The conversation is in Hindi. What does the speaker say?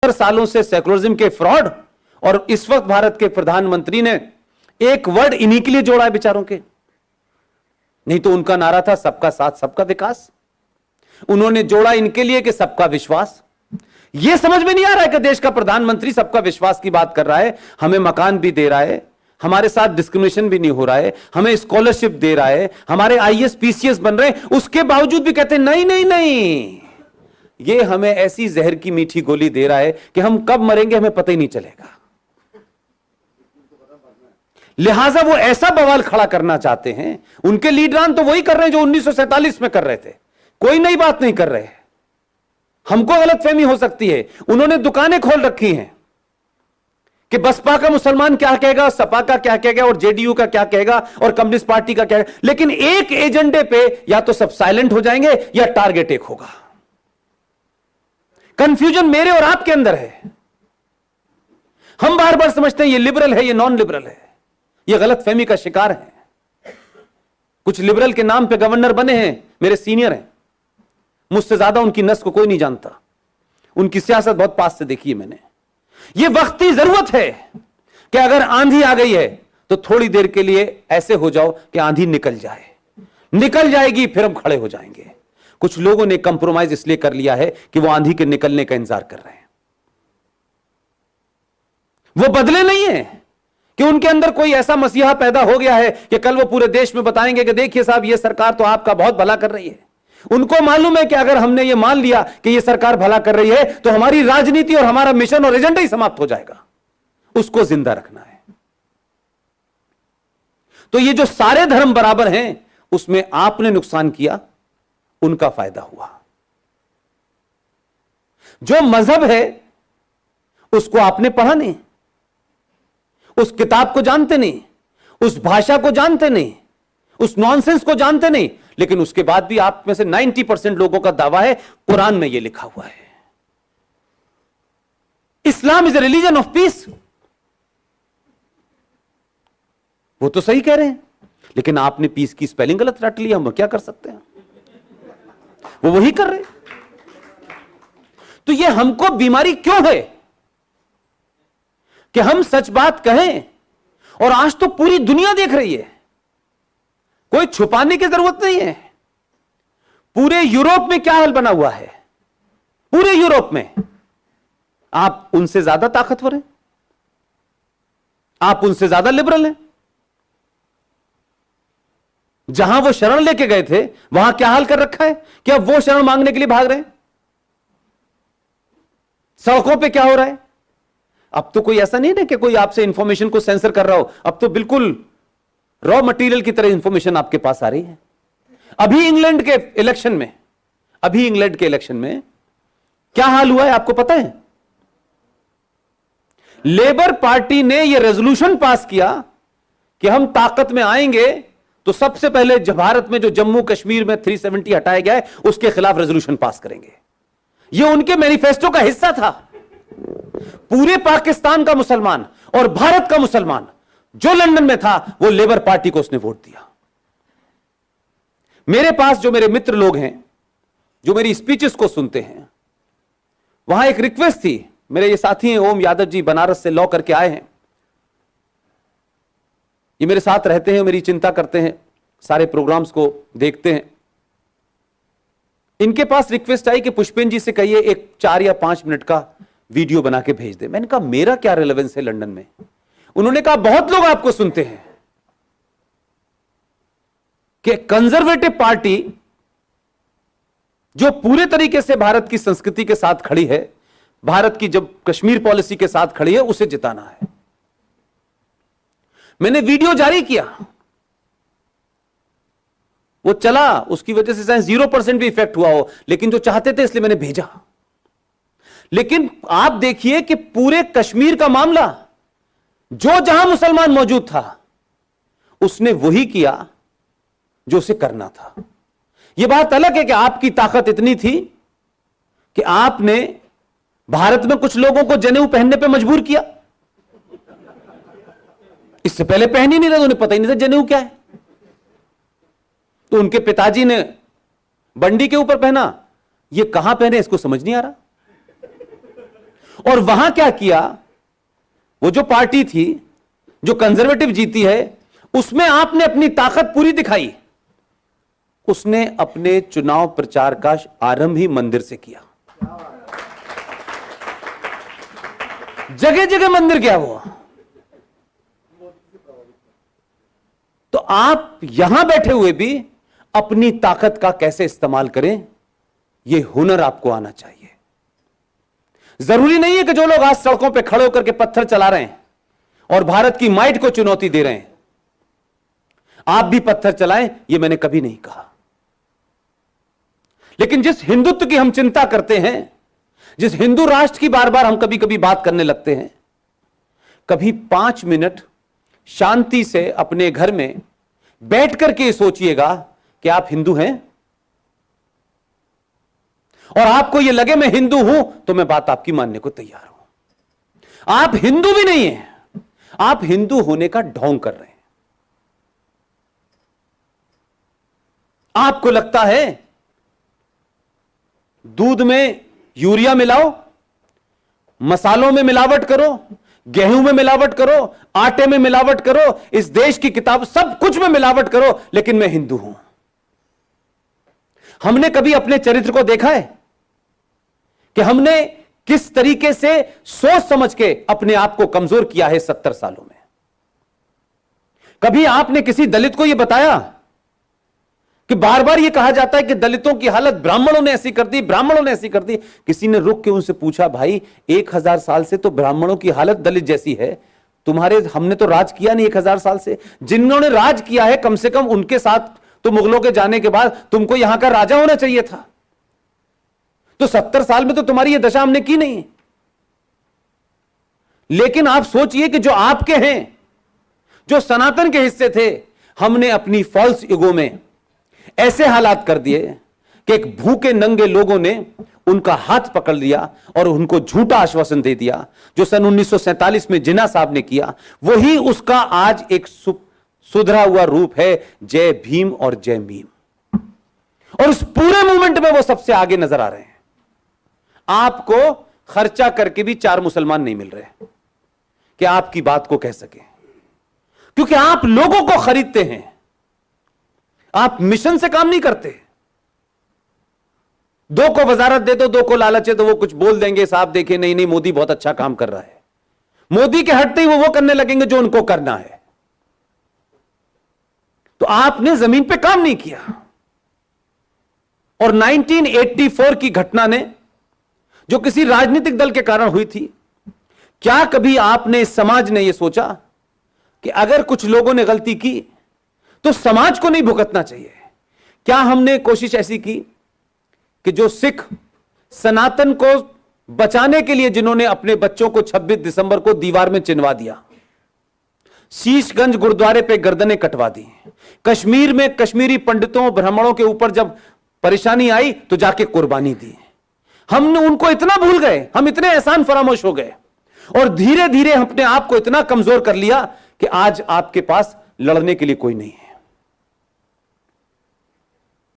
70 सालों से सेकुलरिज्म के फ्रॉड, और इस वक्त भारत के प्रधानमंत्री ने एक वर्ड इन्हीं के लिए जोड़ा है बेचारों के। नहीं तो उनका नारा था सबका साथ सबका विकास, उन्होंने जोड़ा इनके लिए कि सबका विश्वास। यह समझ में नहीं आ रहा है कि देश का प्रधानमंत्री सबका विश्वास की बात कर रहा है, हमें मकान भी दे रहा है, हमारे साथ डिस्क्रिमिनेशन भी नहीं हो रहा है, हमें स्कॉलरशिप दे रहा है, हमारे आईएएस पीसीएस बन रहे हैं, उसके बावजूद भी कहते हैं नहीं नहीं नहीं, ये हमें ऐसी जहर की मीठी गोली दे रहा है कि हम कब मरेंगे हमें पता ही नहीं चलेगा। लिहाजा वो ऐसा बवाल खड़ा करना चाहते हैं। उनके लीडरान तो वही कर रहे हैं जो 1947 में कर रहे थे, कोई नई बात नहीं कर रहे। हमको गलतफहमी हो सकती है, उन्होंने दुकानें खोल रखी हैं कि बसपा का मुसलमान क्या कहेगा, सपा का क्या कहेगा, और जेडीयू का क्या कहेगा, और कम्युनिस्ट पार्टी का क्या कहेगा, लेकिन एक एजेंडे पे या तो सब साइलेंट हो जाएंगे या टारगेट एक होगा। कंफ्यूजन मेरे और आपके अंदर है। हम बार बार समझते हैं ये लिबरल है, ये नॉन लिबरल है, ये गलतफहमी का शिकार है। कुछ लिबरल के नाम पे गवर्नर बने हैं, मेरे सीनियर हैं, मुझसे ज्यादा उनकी नस को कोई नहीं जानता, उनकी सियासत बहुत पास से देखी है मैंने। यह वक्ती जरूरत है कि अगर आंधी आ गई है तो थोड़ी देर के लिए ऐसे हो जाओ कि आंधी निकल जाए, निकल जाएगी फिर हम खड़े हो जाएंगे। कुछ लोगों ने कंप्रोमाइज इसलिए कर लिया है कि वो आंधी के निकलने का इंतजार कर रहे हैं। वो बदले नहीं है कि उनके अंदर कोई ऐसा मसीहा पैदा हो गया है कि कल वो पूरे देश में बताएंगे कि देखिए साहब ये सरकार तो आपका बहुत भला कर रही है। उनको मालूम है कि अगर हमने ये मान लिया कि ये सरकार भला कर रही है तो हमारी राजनीति और हमारा मिशन और एजेंडा ही समाप्त हो जाएगा। उसको जिंदा रखना है। तो ये जो सारे धर्म बराबर हैं उसमें आपने नुकसान किया, उनका फायदा हुआ। जो मजहब है उसको आपने पढ़ा नहीं, उस किताब को जानते नहीं, उस भाषा को जानते नहीं, उस नॉनसेंस को जानते नहीं, लेकिन उसके बाद भी आप में से 90% लोगों का दावा है कुरान में यह लिखा हुआ है, Islam is a religion of peace. वो तो सही कह रहे हैं, लेकिन आपने पीस की स्पेलिंग गलत रट लिया, हम क्या कर सकते हैं? वो वही कर रहे। तो ये हमको बीमारी क्यों है कि हम सच बात कहें, और आज तो पूरी दुनिया देख रही है, कोई छुपाने की जरूरत नहीं है। पूरे यूरोप में क्या हाल बना हुआ है, पूरे यूरोप में आप उनसे ज्यादा ताकतवर हैं, आप उनसे ज्यादा लिबरल हैं। जहां वो शरण लेके गए थे वहां क्या हाल कर रखा है कि अब वो शरण मांगने के लिए भाग रहे हैं। सड़कों पे क्या हो रहा है? अब तो कोई ऐसा नहीं है कि कोई आपसे इंफॉर्मेशन को सेंसर कर रहा हो, अब तो बिल्कुल रॉ मटेरियल की तरह इंफॉर्मेशन आपके पास आ रही है। अभी इंग्लैंड के इलेक्शन में क्या हाल हुआ है आपको पता है? लेबर पार्टी ने यह रेजोल्यूशन पास किया कि हम ताकत में आएंगे तो सबसे पहले भारत में जो जम्मू कश्मीर में 370 हटाया गया है उसके खिलाफ रेजोल्यूशन पास करेंगे। यह उनके मैनिफेस्टो का हिस्सा था। पूरे पाकिस्तान का मुसलमान और भारत का मुसलमान जो लंदन में था वो लेबर पार्टी को उसने वोट दिया। मेरे पास जो मेरे मित्र लोग हैं जो मेरी स्पीचेस को सुनते हैं, वहां एक रिक्वेस्ट थी। मेरे ये साथी हैं ओम यादव जी, बनारस से लॉ करके आए हैं, ये मेरे साथ रहते हैं, मेरी चिंता करते हैं, सारे प्रोग्राम्स को देखते हैं। इनके पास रिक्वेस्ट आई कि पुष्पेन जी से कहिए एक 4 या 5 मिनट का वीडियो बना के भेज दे। मैंने कहा मेरा क्या रिलेवेंस है लंदन में? उन्होंने कहा बहुत लोग आपको सुनते हैं कि कंजर्वेटिव पार्टी जो पूरे तरीके से भारत की संस्कृति के साथ खड़ी है, भारत की जब कश्मीर पॉलिसी के साथ खड़ी है, उसे जिताना है। मैंने वीडियो जारी किया, वो चला, उसकी वजह से चाहे 0% भी इफेक्ट हुआ हो, लेकिन जो चाहते थे इसलिए मैंने भेजा। लेकिन आप देखिए कि पूरे कश्मीर का मामला जो जहां मुसलमान मौजूद था उसने वही किया जो उसे करना था। यह बात अलग है कि आपकी ताकत इतनी थी कि आपने भारत में कुछ लोगों को जनेऊ पहनने पे मजबूर किया। इससे पहले पहन ही नहीं रहे, उन्हें पता ही नहीं था जनेऊ क्या है। तो उनके पिताजी ने बंडी के ऊपर पहना, ये कहां पहने इसको समझ नहीं आ रहा। और वहां क्या किया, वो जो पार्टी थी जो कंजर्वेटिव जीती है, उसमें आपने अपनी ताकत पूरी दिखाई। उसने अपने चुनाव प्रचार का आरंभ ही मंदिर से किया। जगह जगह मंदिर गया वो। तो आप यहां बैठे हुए भी अपनी ताकत का कैसे इस्तेमाल करें, यह हुनर आपको आना चाहिए। जरूरी नहीं है कि जो लोग आज सड़कों पे खड़े होकर के पत्थर चला रहे हैं और भारत की माइट को चुनौती दे रहे हैं, आप भी पत्थर चलाएं, यह मैंने कभी नहीं कहा। लेकिन जिस हिंदुत्व की हम चिंता करते हैं, जिस हिंदू राष्ट्र की बार बार हम कभी कभी बात करने लगते हैं, कभी 5 मिनट शांति से अपने घर में बैठ करके सोचिएगा कि आप हिंदू हैं, और आपको यह लगे मैं हिंदू हूं, तो मैं बात आपकी मानने को तैयार हूं। आप हिंदू भी नहीं हैं, आप हिंदू होने का ढोंग कर रहे हैं। आपको लगता है दूध में यूरिया मिलाओ, मसालों में मिलावट करो, गेहूं में मिलावट करो, आटे में मिलावट करो, इस देश की किताब सब कुछ में मिलावट करो, लेकिन मैं हिंदू हूं। हमने कभी अपने चरित्र को देखा है कि हमने किस तरीके से सोच समझ के अपने आप को कमजोर किया है 70 सालों में? कभी आपने किसी दलित को यह बताया कि बार बार यह कहा जाता है कि दलितों की हालत ब्राह्मणों ने ऐसी कर दी, ब्राह्मणों ने ऐसी कर दी? किसी ने रुक के उनसे पूछा, भाई 1000 साल से तो ब्राह्मणों की हालत दलित जैसी है, तुम्हारे हमने तो राज किया नहीं 1000 साल से। जिन्होंने राज किया है कम से कम उनके साथ तो मुगलों के जाने के बाद तुमको यहां का राजा होना चाहिए था। तो 70 साल में तो तुम्हारी यह दशा हमने की नहीं। लेकिन आप सोचिए कि जो आपके हैं, जो सनातन के हिस्से थे, हमने अपनी फॉल्स ईगो में ऐसे हालात कर दिए कि एक भूखे नंगे लोगों ने उनका हाथ पकड़ लिया और उनको झूठा आश्वासन दे दिया। जो सन 1947 में जिन्ना साहब ने किया, वही उसका आज एक सुधरा हुआ रूप है, जय भीम और जय मीम। और उस पूरे मूवमेंट में वो सबसे आगे नजर आ रहे हैं। आपको खर्चा करके भी 4 मुसलमान नहीं मिल रहे कि आपकी बात को कह सके, क्योंकि आप लोगों को खरीदते हैं, आप मिशन से काम नहीं करते। 2 को वजारत दे दो, 2 को लालच है तो वो कुछ बोल देंगे, साहब देखे नहीं नहीं मोदी बहुत अच्छा काम कर रहा है। मोदी के हटते ही वो करने लगेंगे जो उनको करना है। तो आपने जमीन पे काम नहीं किया। और 1984 की घटना ने, जो किसी राजनीतिक दल के कारण हुई थी, क्या कभी आपने, समाज ने यह सोचा कि अगर कुछ लोगों ने गलती की तो समाज को नहीं भुगतना चाहिए? क्या हमने कोशिश ऐसी की कि जो सिख सनातन को बचाने के लिए जिन्होंने अपने बच्चों को 26 दिसंबर को दीवार में चिनवा दिया, शीशगंज गुरुद्वारे पे गर्दनें कटवा दी, कश्मीर में कश्मीरी पंडितों ब्राह्मणों के ऊपर जब परेशानी आई तो जाके कुर्बानी दी, हमने उनको इतना भूल गए, हम इतने एहसान फरामोश हो गए और धीरे धीरे अपने आप को इतना कमजोर कर लिया कि आज आपके पास लड़ने के लिए कोई नहीं है।